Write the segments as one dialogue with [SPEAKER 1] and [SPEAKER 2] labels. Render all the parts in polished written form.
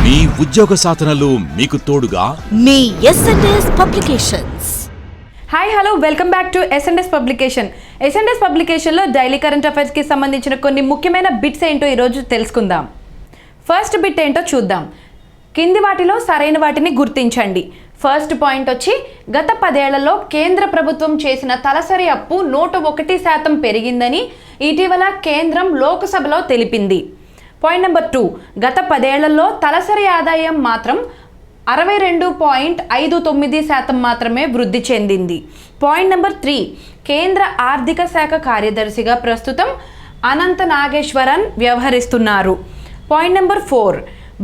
[SPEAKER 1] మీ ఉద్యోగ సాధనలో మీకు తోడుగా
[SPEAKER 2] మీ SNS publications.
[SPEAKER 3] Hi hello welcome back to SNS publication. SNS పబ్లికేషన్లో డైలీ కరెంట్ అఫైర్స్కి సంబంధించిన కొన్ని ముఖ్యమైన బిట్స్ ఏంటో ఈరోజు తెలుసుకుందాం. ఫస్ట్ బిట్ ఏంటో చూద్దాం. కింది వాటిలో సరైన వాటిని గుర్తించండి. ఫస్ట్ పాయింట్ వచ్చి గత 10 ఏళ్లలో కేంద్ర ప్రభుత్వం చేసిన తలసరి అప్పు 101% పెరిగిందని ఇటీవల కేంద్రం లోక్సభలో తెలిపింది. పాయింట్ నెంబర్ 2, గత 10 ఏళ్లలో తలసరి ఆదాయం మాత్రం 62.59% మాత్రమే వృద్ధి చెందింది. పాయింట్ నెంబర్ 3, కేంద్ర ఆర్థిక శాఖ కార్యదర్శిగా ప్రస్తుతం అనంత నాగేశ్వరన్ వ్యవహరిస్తున్నారు. పాయింట్ నెంబర్ 4,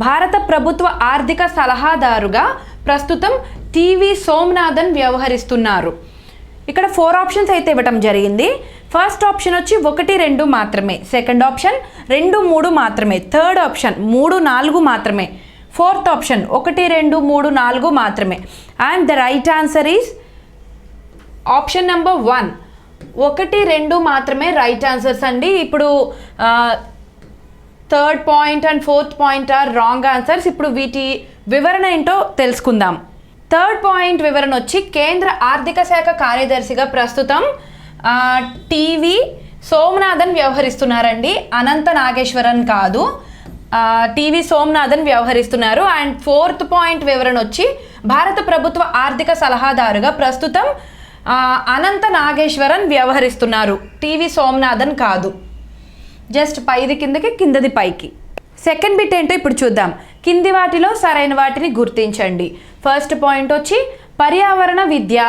[SPEAKER 3] భారత ప్రభుత్వ ఆర్థిక సలహాదారుగా ప్రస్తుతం టీవీ సోమనాథన్ వ్యవహరిస్తున్నారు. ఇక్కడ 4 ఆప్షన్స్ అయితే ఇవ్వటం జరిగింది. ఫస్ట్ ఆప్షన్ వచ్చి 1, 2 మాత్రమే, సెకండ్ ఆప్షన్ 2, 3 మాత్రమే, థర్డ్ ఆప్షన్ 3, 4 మాత్రమే, ఫోర్త్ ఆప్షన్ 1, 2, 3, 4 మాత్రమే. And the right answer is option number 1, 1, 2 మాత్రమే రైట్ ఆన్సర్స్ అండి. ఇప్పుడు third point and fourth point are wrong answers. ఇప్పుడు వీటి వివరణ ఏంటో తెలుసుకుందాం. థర్డ్ పాయింట్ వివరణ వచ్చి కేంద్ర ఆర్థిక శాఖ కార్యదర్శిగా ప్రస్తుతం టీవీ సోమనాథన్ వ్యవహరిస్తున్నారండి. అనంత నాగేశ్వరన్ కాదు, టీవీ సోమనాథన్ వ్యవహరిస్తున్నారు. అండ్ ఫోర్త్ పాయింట్ వివరణ వచ్చి భారత ప్రభుత్వ ఆర్థిక సలహాదారుగా ప్రస్తుతం అనంత నాగేశ్వరన్ వ్యవహరిస్తున్నారు. టీవీ సోమనాథన్ కాదు. జస్ట్ పైది కిందకి, కిందది పైకి. సెకండ్ బిట్ ఏంటో ఇప్పుడు చూద్దాం. కింది వాటిలో సరైన వాటిని గుర్తించండి. ఫస్ట్ పాయింట్ వచ్చి పర్యావరణ విద్య,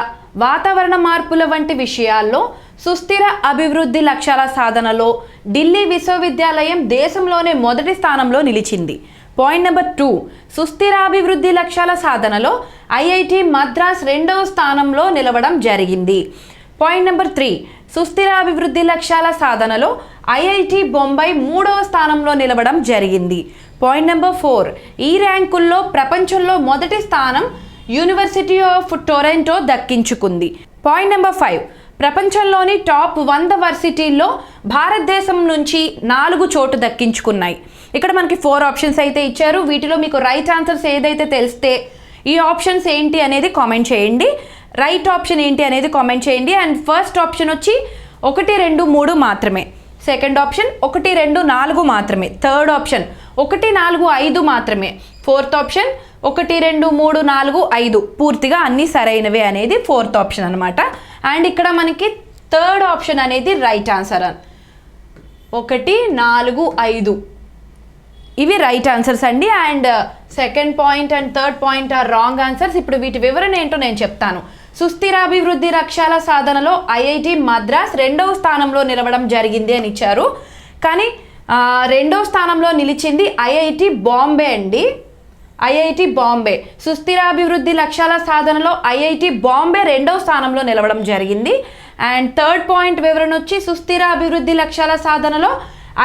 [SPEAKER 3] వాతావరణ మార్పుల వంటి విషయాల్లో సుస్థిర అభివృద్ధి లక్ష్యాల సాధనలో ఢిల్లీ విశ్వవిద్యాలయం దేశంలోనే మొదటి స్థానంలో నిలిచింది. పాయింట్ నెంబర్ 2, సుస్థిరాభివృద్ధి లక్ష్యాల సాధనలో ఐఐటి మద్రాస్ 2వ స్థానంలో నిలవడం జరిగింది. పాయింట్ నెంబర్ 3, సుస్థిరాభివృద్ధి లక్ష్యాల సాధనలో ఐఐటి బొంబాయి 3వ స్థానంలో నిలవడం జరిగింది. పాయింట్ నెంబర్ 4, ఈ ర్యాంకుల్లో ప్రపంచంలో మొదటి స్థానం యూనివర్సిటీ ఆఫ్ టొరంటో దక్కించుకుంది. పాయింట్ నెంబర్ 5, ప్రపంచంలోని టాప్ 100 వర్సిటీల్లో భారతదేశం నుంచి 4 చోటు దక్కించుకున్నాయి. ఇక్కడ మనకి 4 ఆప్షన్స్ అయితే ఇచ్చారు. వీటిలో మీకు రైట్ ఆన్సర్స్ ఏదైతే తెలిస్తే ఈ ఆప్షన్స్ ఏంటి అనేది కామెంట్ చేయండి. రైట్ ఆప్షన్ ఏంటి అనేది కామెంట్ చేయండి. అండ్ ఫస్ట్ ఆప్షన్ వచ్చి 1, 2, 3 మాత్రమే, సెకండ్ ఆప్షన్ 1, 2, 4 మాత్రమే, థర్డ్ ఆప్షన్ 1, 4, 5 మాత్రమే, ఫోర్త్ ఆప్షన్ 1, 2, 3, 4, 5 పూర్తిగా అన్నీ సరైనవే అనేది ఫోర్త్ ఆప్షన్ అనమాట. అండ్ ఇక్కడ మనకి థర్డ్ ఆప్షన్ అనేది రైట్ ఆన్సర్. 1, 4, 5 ఇవి రైట్ ఆన్సర్స్ అండి. And second point and third point are wrong answers. ఇప్పుడు వీటి వివరణ ఏంటో నేను చెప్తాను. సుస్థిరాభివృద్ధి లక్ష్యాల సాధనలో ఐఐటి మద్రాస్ 2వ స్థానంలో నిలవడం జరిగింది అని ఇచ్చారు. కానీ 2వ స్థానంలో నిలిచింది ఐఐటి బాంబే అండి. ఐఐటి బాంబే సుస్థిరాభివృద్ధి లక్ష్యాల సాధనలో ఐఐటి బాంబే 2వ స్థానంలో నిలవడం జరిగింది. అండ్ థర్డ్ పాయింట్ వివరణ వచ్చి సుస్థిరాభివృద్ధి లక్ష్యాల సాధనలో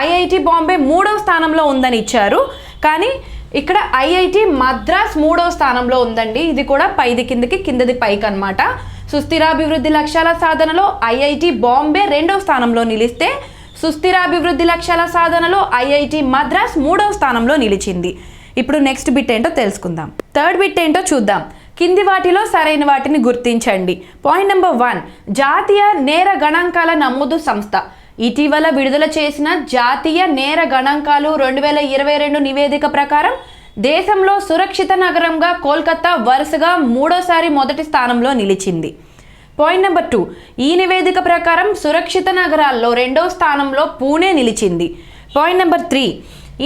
[SPEAKER 3] ఐఐటి బాంబే 3వ స్థానంలో ఉందని ఇచ్చారు. కానీ ఇక్కడ ఐఐటి మద్రాస్ 3వ స్థానంలో ఉందండి. ఇది కూడా పైది కిందకి, కిందది పైకి అనమాట. సుస్థిరాభివృద్ధి లక్ష్యాల సాధనలో ఐఐటి బాంబే 2వ స్థానంలో నిలిస్తే సుస్థిరాభివృద్ధి లక్ష్యాల సాధనలో ఐఐటి మద్రాస్ 3వ స్థానంలో నిలిచింది. ఇప్పుడు నెక్స్ట్ బిట్ ఏంటో తెలుసుకుందాం. థర్డ్ బిట్ ఏంటో చూద్దాం. కింది వాటిలో సరైన వాటిని గుర్తించండి. పాయింట్ నెంబర్ 1, జాతీయ నేర గణాంకాల నమోదు సంస్థ ఇటీవల విడుదల చేసిన జాతీయ నేర గణాంకాలు 2022 నివేదిక ప్రకారం దేశంలో సురక్షిత నగరంగా కోల్కతా వరుసగా 3వసారి మొదటి స్థానంలో నిలిచింది. పాయింట్ నెంబర్ 2, ఈ నివేదిక ప్రకారం సురక్షిత నగరాల్లో 2వ స్థానంలో పూణే నిలిచింది. పాయింట్ నెంబర్ 3,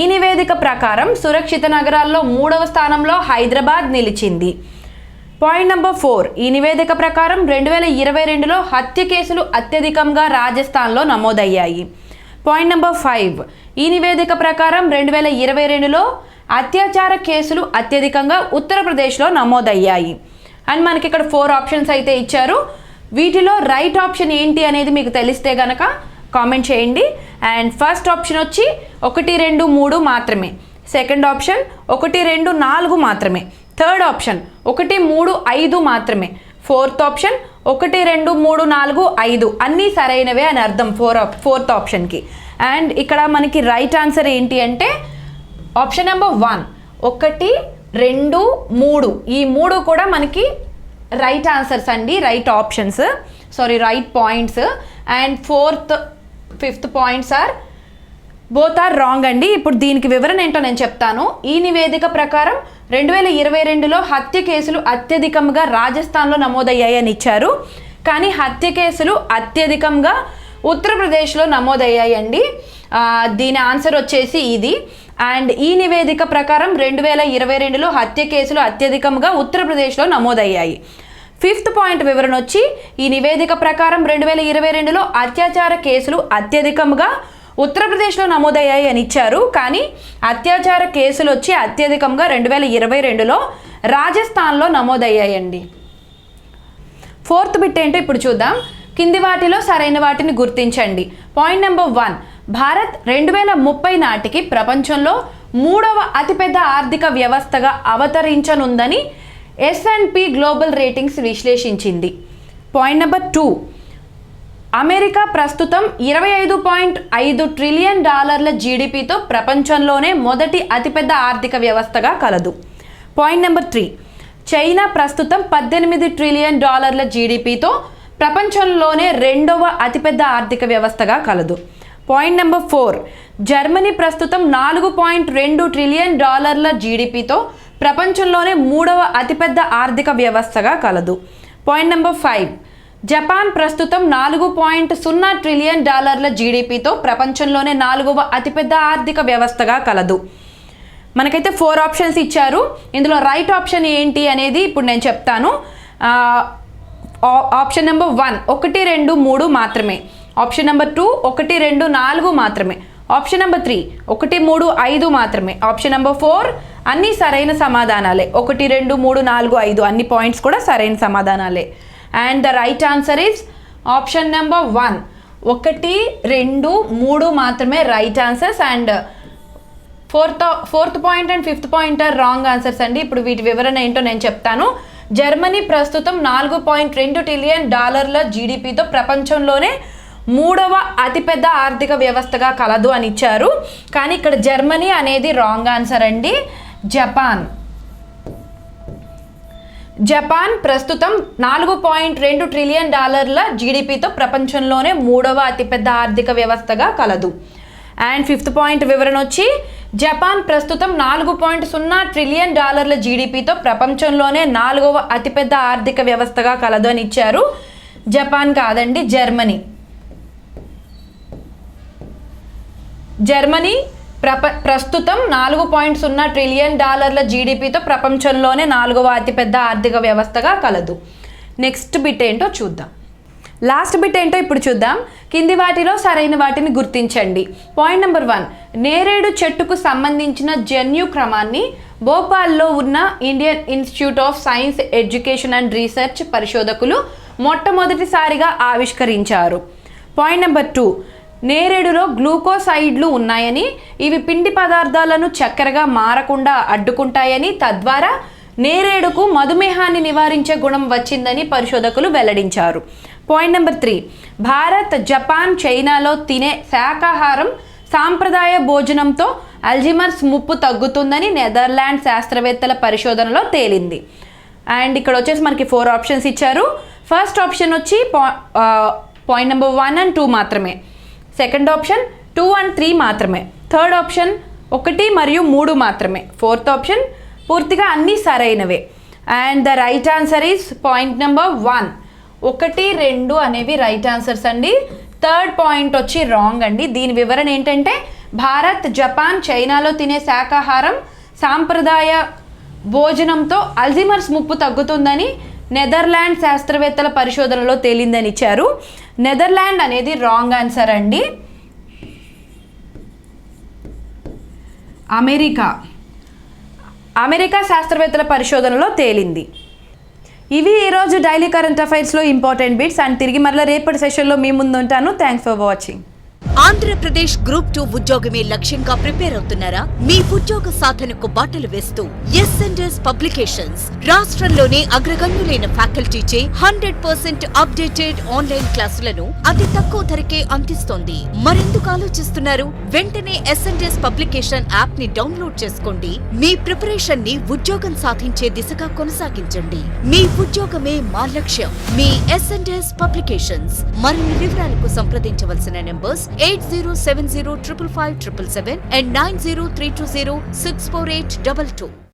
[SPEAKER 3] ఈ నివేదిక ప్రకారం సురక్షిత నగరాల్లో 3వ స్థానంలో హైదరాబాద్ నిలిచింది. పాయింట్ నెంబర్ 4, ఈ నివేదిక ప్రకారం 2022లో హత్య కేసులు అత్యధికంగా రాజస్థాన్లో నమోదయ్యాయి. పాయింట్ నెంబర్ 5, ఈ నివేదిక ప్రకారం 2022లో అత్యాచార కేసులు అత్యధికంగా ఉత్తరప్రదేశ్లో నమోదయ్యాయి. అండ్ మనకి ఇక్కడ 4 ఆప్షన్స్ అయితే ఇచ్చారు. వీటిలో రైట్ ఆప్షన్ ఏంటి అనేది మీకు తెలిస్తే గనక కామెంట్ చేయండి. అండ్ ఫస్ట్ ఆప్షన్ వచ్చి 1, 2, 3 మాత్రమే, సెకండ్ ఆప్షన్ 1, 2, 4 మాత్రమే, థర్డ్ ఆప్షన్ 1, 3, 5 మాత్రమే, ఫోర్త్ ఆప్షన్ 1, 2, 3, 4, 5 అన్నీ సరైనవే అని అర్థం ఫోర్త్ ఆప్షన్కి. అండ్ ఇక్కడ మనకి రైట్ ఆన్సర్ ఏంటి అంటే ఆప్షన్ నెంబర్ 1, 1, 2, 3 ఈ 3 కూడా మనకి రైట్ ఆన్సర్స్ అండి, right options, right points. And 4th, 5th points both are wrong అండి. ఇప్పుడు దీనికి వివరణ ఏంటో నేను చెప్తాను. ఈ నివేదిక ప్రకారం 2022లో హత్య కేసులు అత్యధికంగా రాజస్థాన్లో నమోదయ్యాయని ఇచ్చారు. కానీ హత్య కేసులు అత్యధికంగా ఉత్తరప్రదేశ్లో నమోదయ్యాయండి. దీని ఆన్సర్ వచ్చేసి ఇది. అండ్ ఈ నివేదిక ప్రకారం 2022లో హత్య కేసులు అత్యధికంగా ఉత్తరప్రదేశ్లో నమోదయ్యాయి. 5th పాయింట్ వివరణ వచ్చి ఈ నివేదిక ప్రకారం 2022లో అత్యాచార కేసులు అత్యధికంగా ఉత్తరప్రదేశ్లో నమోదయ్యాయి అని ఇచ్చారు. కానీ అత్యాచార కేసులు వచ్చి అత్యధికంగా 2022లో రాజస్థాన్లో నమోదయ్యాయండి. 4th బిట్ ఏంటో ఇప్పుడు చూద్దాం. కింది వాటిలో సరైన వాటిని గుర్తించండి. పాయింట్ నెంబర్ 1, భారత్ 2030 నాటికి ప్రపంచంలో 3వ అతిపెద్ద ఆర్థిక వ్యవస్థగా అవతరించనుందని S&P గ్లోబల్ రేటింగ్స్ విశ్లేషించింది. పాయింట్ నెంబర్ 2, అమెరికా ప్రస్తుతం $25.5 ట్రిలియన్ జీడిపితో ప్రపంచంలోనే మొదటి అతిపెద్ద ఆర్థిక వ్యవస్థగా కలదు. పాయింట్ నెంబర్ 3, చైనా ప్రస్తుతం $18 ట్రిలియన్ జీడిపితో ప్రపంచంలోనే 2వ అతిపెద్ద ఆర్థిక వ్యవస్థగా కలదు. పాయింట్ నెంబర్ 4, జర్మనీ ప్రస్తుతం $4.2 ట్రిలియన్ జీడిపితో ప్రపంచంలోనే 3వ అతిపెద్ద ఆర్థిక వ్యవస్థగా కలదు. పాయింట్ నెంబర్ 5, జపాన్ ప్రస్తుతం $4.0 ట్రిలియన్ జీడిపితో ప్రపంచంలోనే 4వ అతిపెద్ద ఆర్థిక వ్యవస్థగా కలదు. మనకైతే 4 ఆప్షన్స్ ఇచ్చారు. ఇందులో రైట్ ఆప్షన్ ఏంటి అనేది ఇప్పుడు నేను చెప్తాను. ఆప్షన్ నెంబర్ 1 1, 2, 3 మాత్రమే. ఆప్షన్ నెంబర్ 2 1, 2, 4 మాత్రమే. ఆప్షన్ నెంబర్ 3 1, 3, 5 మాత్రమే. ఆప్షన్ నెంబర్ 4 అన్ని సరైన సమాధానాలే. 1, 2, 3, 4, 5 అన్ని పాయింట్స్ కూడా సరైన సమాధానాలే. And the right answer is option number 1 1, 2, 3 మాత్రమే right answers. And 4th point and 5th point are wrong answers అండి. ఇప్పుడు వీటి వివరణ ఏంటో నేను చెప్తాను. జర్మనీ ప్రస్తుతం $4.2 ట్రిలియన్ జీడిపితో ప్రపంచంలోనే 3వ అతిపెద్ద ఆర్థిక వ్యవస్థగా కలదు అని ఇచ్చారు. కానీ ఇక్కడ జర్మనీ అనేది రాంగ్ ఆన్సర్ అండి. జపాన్ ప్రస్తుతం $4.2 ట్రిలియన్ జీడిపితో ప్రపంచంలోనే 3వ అతిపెద్ద ఆర్థిక వ్యవస్థగా కలదు. అండ్ 5th పాయింట్ వివరణ వచ్చి జపాన్ ప్రస్తుతం $4.0 ట్రిలియన్ జీడిపితో ప్రపంచంలోనే 4వ అతిపెద్ద ఆర్థిక వ్యవస్థగా కలదు అని ఇచ్చారు. జపాన్ కాదండి, జర్మనీ ప్రస్తుతం $4.0 ట్రిలియన్ జీడిపితో ప్రపంచంలోనే 4వ అతిపెద్ద ఆర్థిక వ్యవస్థగా కలదు. నెక్స్ట్ బిట్ ఏంటో చూద్దాం. లాస్ట్ బిట్ ఏంటో ఇప్పుడు చూద్దాం. కింది వాటిలో సరైన వాటిని గుర్తించండి. పాయింట్ నెంబర్ 1, నేరేడు చెట్టుకు సంబంధించిన జన్యు క్రమాన్ని భోపాల్లో ఉన్న Indian institute of science education and research పరిశోధకులు మొట్టమొదటిసారిగా ఆవిష్కరించారు. పాయింట్ నెంబర్ 2, నేరేడులో గ్లూకోసైడ్లు ఉన్నాయని, ఇవి పిండి పదార్థాలను చక్కెరగా మారకుండా అడ్డుకుంటాయని, తద్వారా నేరేడుకు మధుమేహాన్ని నివారించే గుణం వచ్చిందని పరిశోధకులు వెల్లడించారు. పాయింట్ నెంబర్ 3, భారత్, జపాన్, చైనాలో తినే శాకాహారం సాంప్రదాయ భోజనంతో అల్జీమర్స్ ముప్పు తగ్గుతుందని నెదర్లాండ్ శాస్త్రవేత్తల పరిశోధనలో తేలింది. అండ్ ఇక్కడ వచ్చేసి మనకి 4 ఆప్షన్స్ ఇచ్చారు. ఫస్ట్ ఆప్షన్ వచ్చి పాయింట్ నెంబర్ 1 and 2 మాత్రమే. సెకండ్ ఆప్షన్ 2 and 3 మాత్రమే. థర్డ్ ఆప్షన్ 1 మరియు 3 మాత్రమే. 4th ఆప్షన్ పూర్తిగా అన్నీ సరైనవే. And the right answer is point number 1 1, 2 అనేవి రైట్ ఆన్సర్స్ అండి. థర్డ్ పాయింట్ వచ్చి రాంగ్ అండి. దీని వివరణ ఏంటంటే భారత్, జపాన్, చైనాలో తినే శాకాహారం సాంప్రదాయ భోజనంతో అల్జీమర్స్ ముప్పు తగ్గుతుందని నెదర్లాండ్ శాస్త్రవేత్తల పరిశోధనలో తేలిందని ఇచ్చారు. నెదర్లాండ్ అనేది రాంగ్ ఆన్సర్ అండి. అమెరికా శాస్త్రవేత్తల పరిశోధనలో తేలింది. ఇవి ఈరోజు డైలీ కరెంట్ అఫైర్స్లో ఇంపార్టెంట్ బిట్స్. అండ్ తిరిగి మరలా రేపటి సెషన్లో మీ ముందు ఉంటాను. Thanks for watching.
[SPEAKER 2] Andhra Pradesh group 2 ఉద్యోగమే లక్ష్యంగా ప్రిపేర్ అవుతున్నారా? మీ ఉద్యోగ సాధనకు బాటలు వేస్తూ ఎస్ పబ్లికేషన్స్ రాష్ట్రంలోనే అగ్రగణ్యులైన ఫ్యాకల్టీచే 100% అప్డేటెడ్ ఆన్లైన్ క్లాసులను అతి తక్కువ ధరకే అందిస్తోంది. మరెందుకు ఆలోచిస్తున్నారు? వెంటనే ఎస్ పబ్లికేషన్ యాప్ ని డౌన్లోడ్ చేసుకోండి. మీ ప్రిపరేషన్ ని ఉద్యోగం సాధించే దిశగా కొనసాగించండి. మీ ఉద్యోగమే మా లక్ష్యం. Me yes publications. మరిన్ని వివరాలకు సంప్రదించవలసిన నంబర్స్ 8070555777 and 90320648822.